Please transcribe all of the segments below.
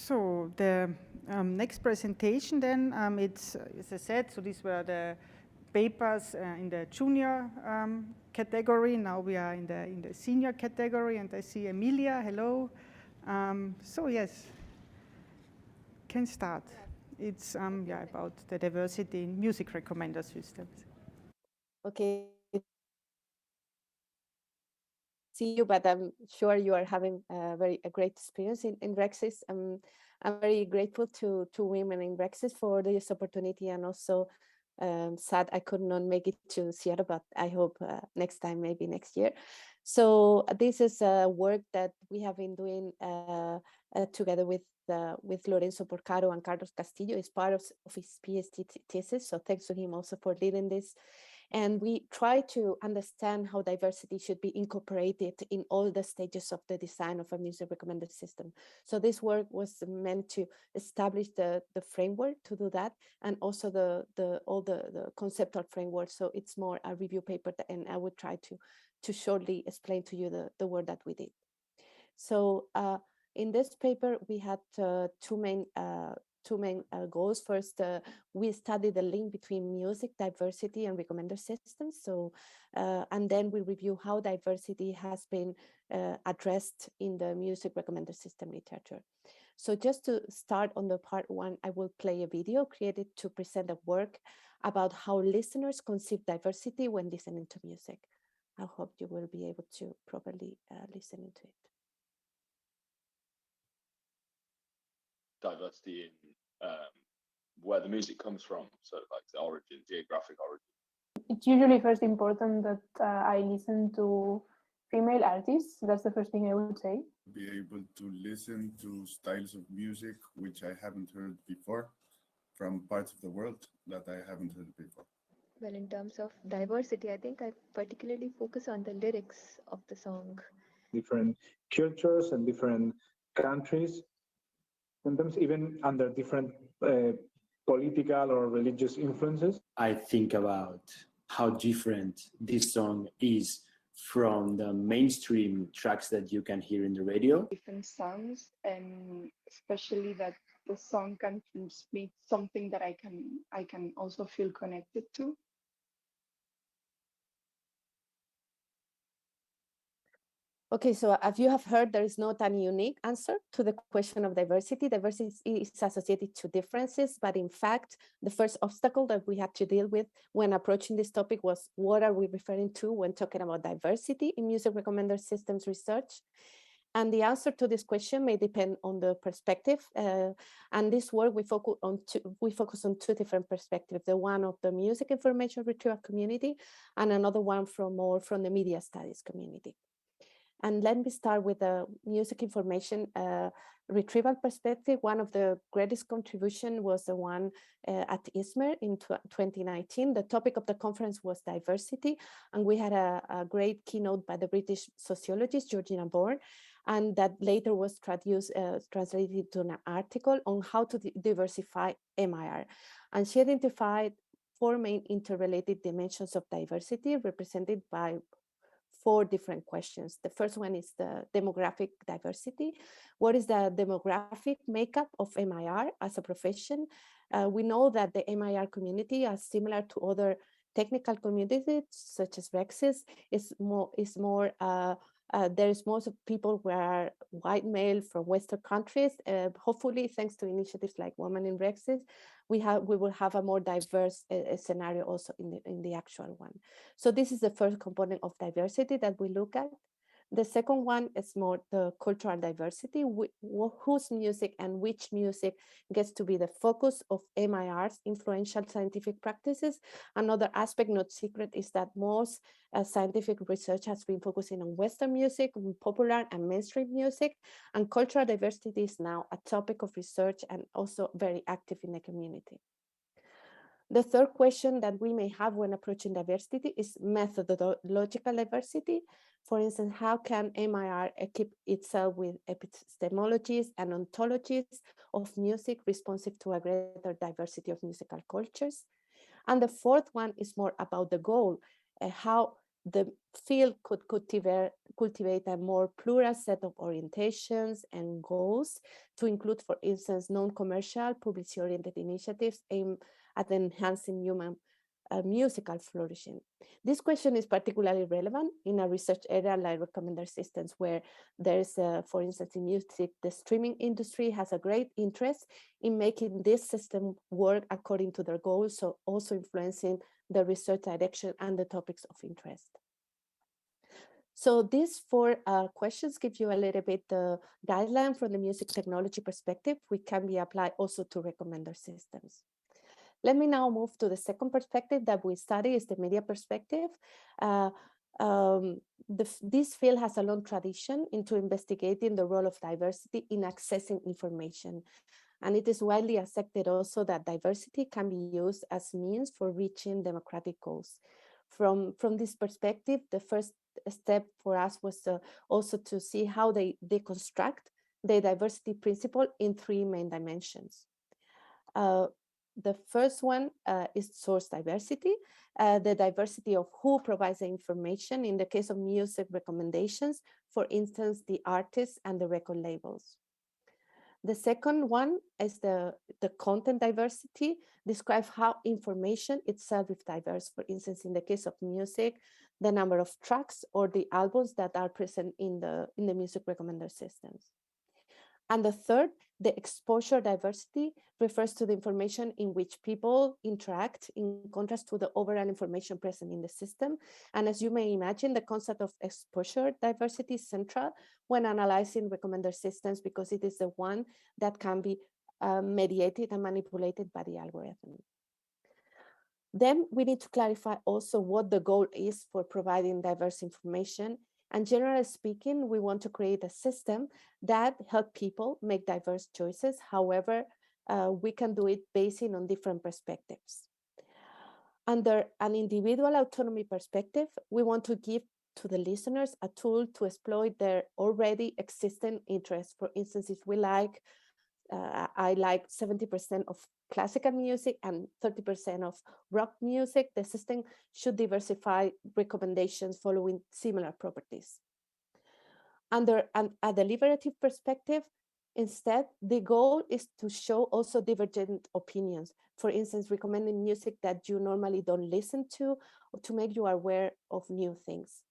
So the next presentation then, it's, as I said, so these were the papers in the junior category. Now we are in the senior category, and I see Emilia, hello. So yes, can start. It's yeah, about the diversity in music recommender systems. Okay. See you, but I'm sure you are having a great experience in RecSys. I'm very grateful to women in RecSys for this opportunity, and also sad I could not make it to Seattle, but I hope next time, maybe next year. So this is a work that we have been doing together with Lorenzo Porcaro and Carlos Castillo. Is part of his PhD thesis. So thanks to him also for leading this. And we try to understand how diversity should be incorporated in all the stages of the design of a music recommender system. So this work was meant to establish the framework to do that, and also all the conceptual framework. So it's more a review paper, and I would try to shortly explain to you the work that we did. So in this paper, we had two main goals. First, we studied the link between music diversity and recommender systems. So, and then we review how diversity has been addressed in the music recommender system literature. So just to start on the part one, I will play a video created to present a work about how listeners conceive diversity when listening to music. I hope you will be able to properly listen into it. Diversity in where the music comes from, so like the origin, geographic origin. It's usually first important that I listen to female artists. That's the first thing I would say. Be able to listen to styles of music which I haven't heard before, from parts of the world that I haven't heard before. Well, in terms of diversity, I think I particularly focus on the lyrics of the song. Different cultures and different countries, sometimes even under different political or religious influences. I think about how different this song is from the mainstream tracks that you can hear in the radio. Different sounds, and especially that the song can transmit something that I can also feel connected to. Okay, so as you have heard, there is not any unique answer to the question of diversity. Diversity is associated to differences, but in fact, the first obstacle that we had to deal with when approaching this topic was, what are we referring to when talking about diversity in music recommender systems research? And the answer to this question may depend on the perspective. And this work, we focus on two different perspectives: the one of the music information retrieval community, and another one from the media studies community. And let me start with the music information retrieval perspective. One of the greatest contribution was the one at ISMER in 2019. The topic of the conference was diversity, and we had a great keynote by the British sociologist Georgina Bourne, and that later was translated to an article on how to diversify MIR. And she identified 4 main interrelated dimensions of diversity represented by 4 different questions. The first one is the demographic diversity. What is the demographic makeup of MIR as a profession? We know that the MIR community, is similar to other technical communities such as RecSys, there is most of people who are white male from Western countries. Hopefully, thanks to initiatives like Women in RecSys, we will have a more diverse scenario also in the actual one. So this is the first component of diversity that we look at. The second one is more the cultural diversity, whose music and which music gets to be the focus of MIR's influential scientific practices. Another aspect, not secret, is that most scientific research has been focusing on Western music, popular and mainstream music, and cultural diversity is now a topic of research and also very active in the community. The third question that we may have when approaching diversity is methodological diversity. For instance, how can MIR equip itself with epistemologies and ontologies of music responsive to a greater diversity of musical cultures? And the fourth one is more about the goal. How the field could cultivate a more plural set of orientations and goals to include, for instance, non-commercial, publicity-oriented initiatives aimed at enhancing human musical flourishing. This question is particularly relevant in a research area like recommender systems, where there's, for instance, in music, the streaming industry has a great interest in making this system work according to their goals, so also influencing the research direction and the topics of interest. So these four questions give you a little bit the guideline from the music technology perspective, which can be applied also to recommender systems. Let me now move to the second perspective that we study, is the media perspective. This field has a long tradition into investigating the role of diversity in accessing information. And it is widely accepted also that diversity can be used as means for reaching democratic goals. From this perspective, the first step for us was also to see how they construct the diversity principle in three main dimensions. The first one is source diversity, the diversity of who provides the information. In the case of music recommendations, for instance, the artists and the record labels. The second one is the content diversity, describe how information itself is diverse. For instance, in the case of music, the number of tracks or the albums that are present in the music recommender systems. And the third, the exposure diversity, refers to the information in which people interact in contrast to the overall information present in the system. And as you may imagine, the concept of exposure diversity is central when analyzing recommender systems, because it is the one that can be mediated and manipulated by the algorithm. Then we need to clarify also what the goal is for providing diverse information. And generally speaking, we want to create a system that helps people make diverse choices. However, we can do it based on different perspectives. Under an individual autonomy perspective, we want to give to the listeners a tool to exploit their already existing interests. For instance, if we like, I like 70% of classical music and 30% of rock music, the system should diversify recommendations following similar properties. Under a deliberative perspective, instead, the goal is to show also divergent opinions. For instance, recommending music that you normally don't listen to, or to make you aware of new things.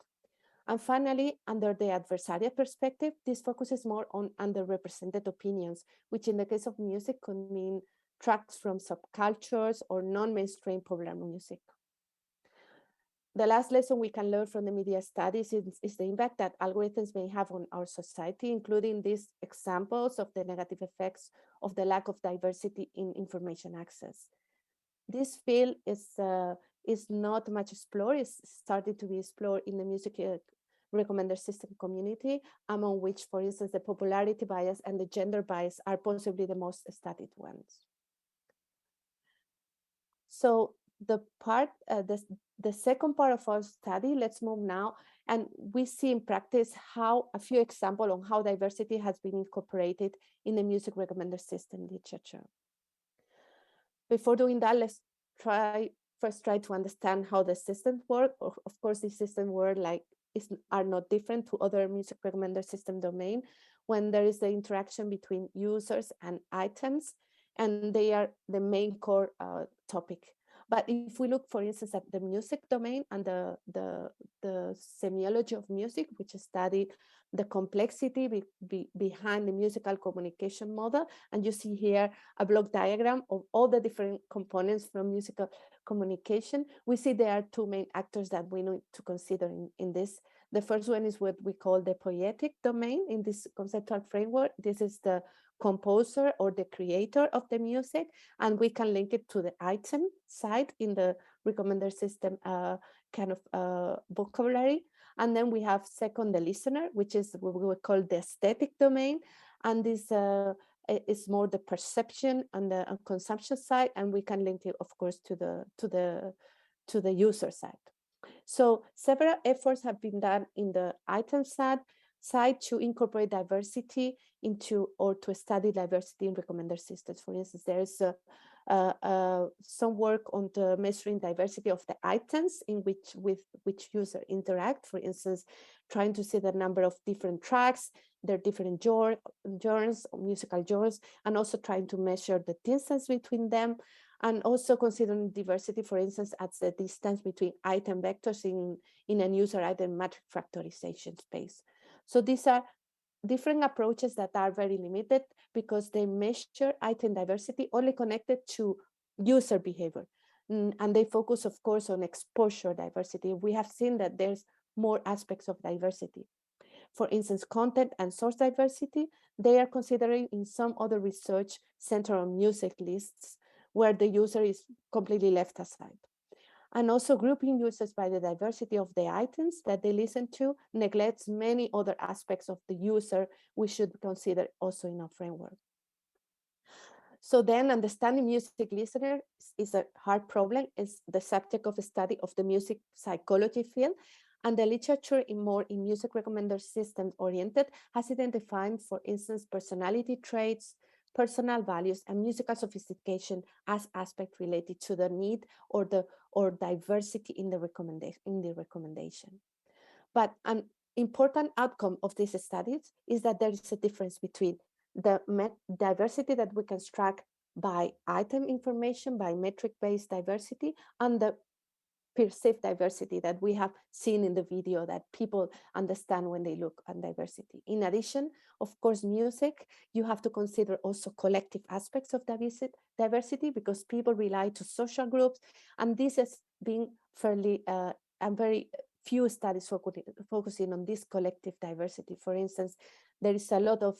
And finally, under the adversarial perspective, this focuses more on underrepresented opinions, which in the case of music could mean tracks from subcultures or non-mainstream popular music. The last lesson we can learn from the media studies is the impact that algorithms may have on our society, including these examples of the negative effects of the lack of diversity in information access. This field is not much explored. It's started to be explored in the music recommender system community, among which, for instance, the popularity bias and the gender bias are possibly the most studied ones. So the second part of our study, let's move now, and we see in practice how a few examples on how diversity has been incorporated in the music recommender system literature. Before doing that, let's first try to understand how the systems work. Of course, the system work are not different to other music recommender system domain when there is the interaction between users and items, and they are the main core topic. But if we look, for instance, at the music domain and the semiology of music, which study the complexity behind the musical communication model, and you see here a block diagram of all the different components from musical communication, we see there are two main actors that we need to consider in this. The first one is what we call the poietic domain in this conceptual framework. This is the composer or the creator of the music, and we can link it to the item side in the recommender system vocabulary. And then we have second, the listener, which is what we would call the aesthetic domain. And this is more the perception and the consumption side, and we can link it, of course, to the user side. So several efforts have been done in the item side to incorporate diversity into, or to study diversity in recommender systems. For instance, there is some work on the measuring diversity of the items in with which user interact. For instance, trying to see the number of different tracks, their different genres, musical genres, and also trying to measure the distance between them, and also considering diversity, for instance, as the distance between item vectors in a user item matrix factorization space. So these are different approaches that are very limited because they measure item diversity only connected to user behavior. And they focus, of course, on exposure diversity. We have seen that there's more aspects of diversity. For instance, content and source diversity, they are considering in some other research centered on music lists where the user is completely left aside. And also grouping users by the diversity of the items that they listen to neglects many other aspects of the user we should consider also in our framework. So then understanding music listeners is a hard problem. It's the subject of a study of the music psychology field, and the literature in music recommender systems oriented has identified, for instance, personality traits, personal values, and musical sophistication as aspects related to the need or diversity in the recommendation. But an important outcome of these studies is that there is a difference between the diversity that we can extract by item information, by metric-based diversity, and the perceived diversity that we have seen in the video that people understand when they look at diversity. In addition, of course, music, you have to consider also collective aspects of diversity because people rely to social groups, and this has been fairly and very few studies focusing on this collective diversity. For instance, there is a lot of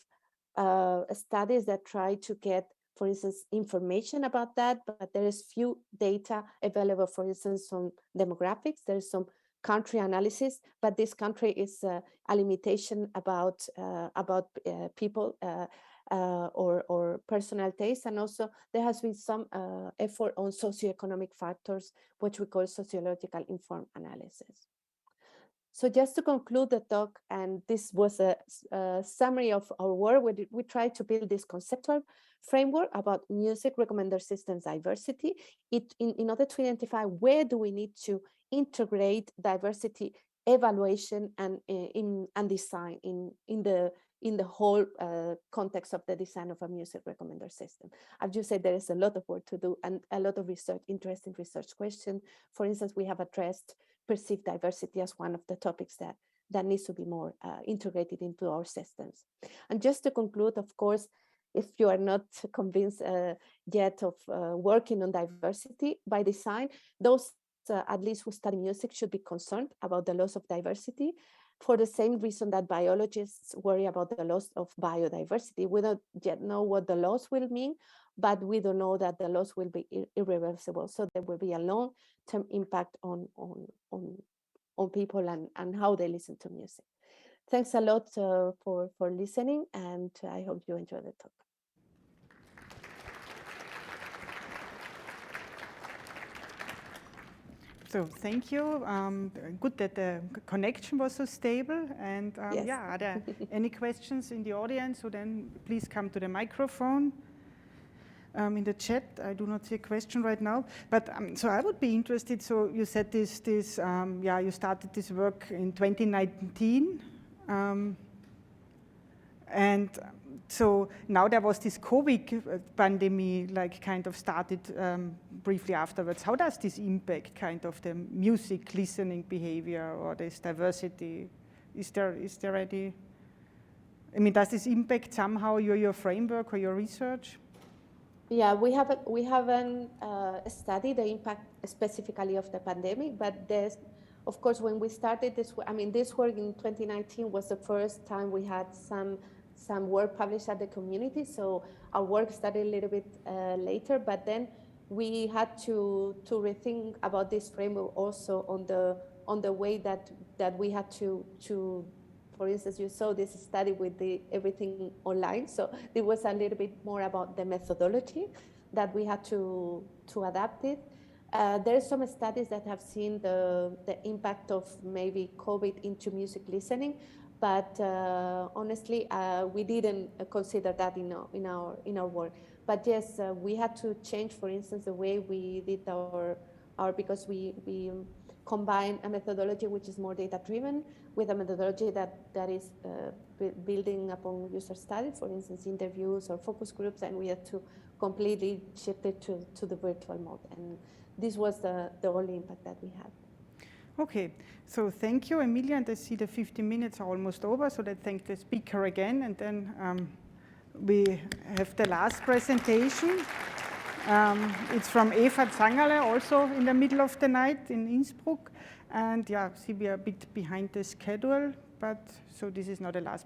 studies that try to get, for instance, information about that, but there is few data available, for instance, on demographics. There is some country analysis, but this country is a limitation about people or personal taste. And also there has been some effort on socioeconomic factors, which we call sociological informed analysis. So just to conclude the talk, and this was a summary of our work, we tried to build this conceptual framework about music recommender systems diversity in order to identify where do we need to integrate diversity evaluation and design in the whole context of the design of a music recommender system. As you said, there is a lot of work to do and a lot of research, interesting research questions. For instance, we have addressed perceived diversity as one of the topics that needs to be more integrated into our systems. And just to conclude, of course, if you are not convinced yet of working on diversity by design, those at least who study music should be concerned about the loss of diversity for the same reason that biologists worry about the loss of biodiversity. We don't yet know what the loss will mean, but we don't know that the loss will be irreversible. So there will be a long-term impact on people and how they listen to music. Thanks a lot for listening, and I hope you enjoy the talk. So thank you. Good that the connection was so stable. And Yes. yeah, are there any questions in the audience? So then please come to the microphone. In the chat, I do not see a question right now. But so I would be interested. So you said this you started this work in 2019. And so now there was this COVID pandemic, like kind of started briefly afterwards. How does this impact kind of the music listening behavior or this diversity? Is there any? I mean, does this impact somehow your framework or your research? Yeah, we haven't studied the impact specifically of the pandemic, but there's, of course, when we started this, this work in 2019 was the first time we had some work published at the community. So our work started a little bit later, but then we had to rethink about this framework also on the way that we had to. For instance, you saw this study with everything online. So it was a little bit more about the methodology that we had to adapt it. There are some studies that have seen the impact of maybe COVID into music listening, But honestly, we didn't consider that in our work. But yes, we had to change, for instance, the way we did our because we combine a methodology which is more data-driven with a methodology that is building upon user studies, for instance, interviews or focus groups, and we had to completely shift it to the virtual mode. And this was the only impact that we had. Okay, so thank you, Emilia, and I see the 15 minutes are almost over, so let's thank the speaker again, and then we have the last presentation. It's from Eva Zangerle, also in the middle of the night in Innsbruck, and yeah, see, we are a bit behind the schedule, but so this is not the last